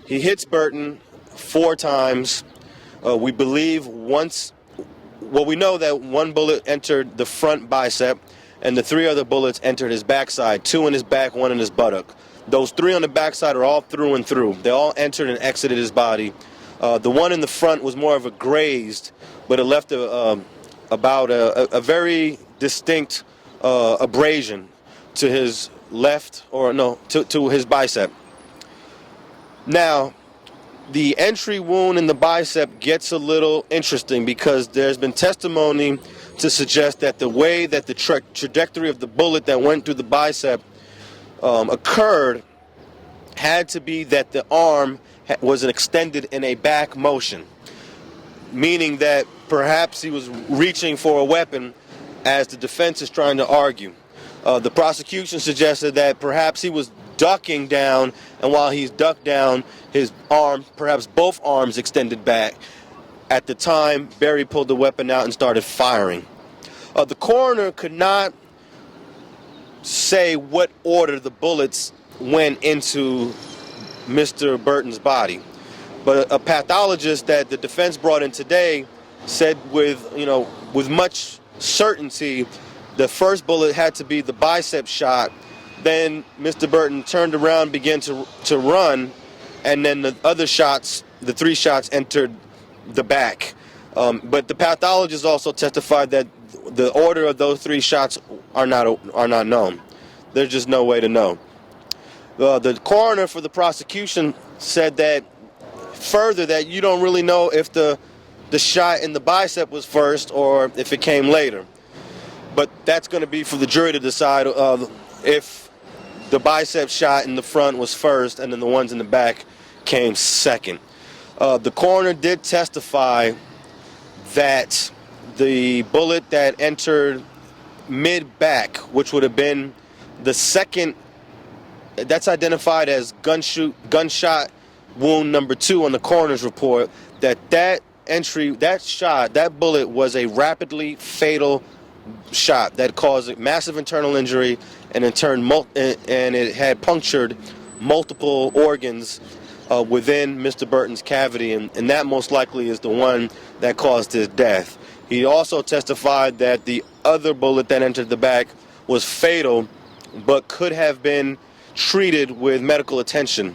He hits Burton 4 times. We believe we know that 1 bullet entered the front bicep, and the 3 other bullets entered his backside, 2 in his back, 1 in his buttock. Those 3 on the backside are all through and through. They all entered and exited his body. The one in the front was more of a grazed, but it left about a very distinct abrasion to his to his bicep. Now, the entry wound in the bicep gets a little interesting because there's been testimony to suggest that the way that the trajectory of the bullet that went through the bicep occurred had to be that the arm was extended in a back motion, meaning that perhaps he was reaching for a weapon as the defense is trying to argue. The prosecution suggested that perhaps he was ducking down, and while he's ducked down, his arm, perhaps both arms, extended back. At the time, Berry pulled the weapon out and started firing. The coroner could not say what order the bullets went into Mr. Burton's body, but a pathologist that the defense brought in today said with much certainty the first bullet had to be the bicep shot. Then Mr. Burton turned around, began to run, and then the other shots, the 3 shots, entered the back. But the pathologist also testified that the order of those 3 shots are not known. There's just no way to know. The coroner for the prosecution said that further that you don't really know if the shot in the bicep was first or if it came later. But that's going to be for the jury to decide if the bicep shot in the front was first and then the ones in the back came second. The coroner did testify that the bullet that entered mid-back, which would have been the second, that's identified as gunshot wound number 2 on the coroner's report, that bullet was a rapidly fatal shot that caused massive internal injury and in turn and it had punctured multiple organs within Mr. Burton's cavity, and that most likely is the one that caused his death. He also testified that the other bullet that entered the back was fatal but could have been treated with medical attention.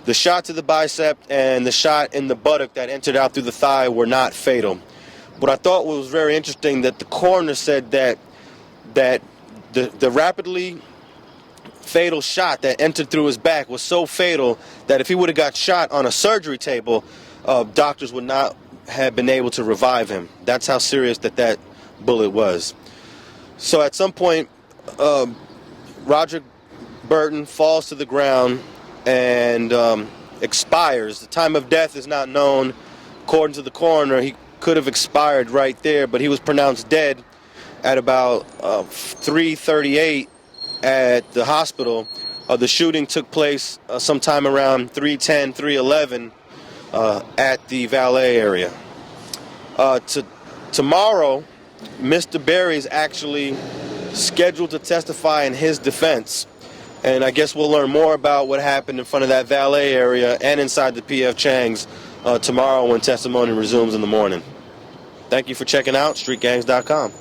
The shot to the bicep and the shot in the buttock that entered out through the thigh were not fatal. What I thought was very interesting that the coroner said that the rapidly fatal shot that entered through his back was so fatal that if he would have got shot on a surgery table, doctors would not have been able to revive him. That's how serious that bullet was. So at some point, Roderick Burton falls to the ground and expires. The time of death is not known. According to the coroner, he could have expired right there, but he was pronounced dead at about 3:38 at the hospital. The shooting took place sometime around 3:10, 3:11 at the valet area. Tomorrow, Mr. Berry is actually scheduled to testify in his defense, and I guess we'll learn more about what happened in front of that valet area and inside the P.F. Chang's tomorrow when testimony resumes in the morning. Thank you for checking out StreetGangs.com.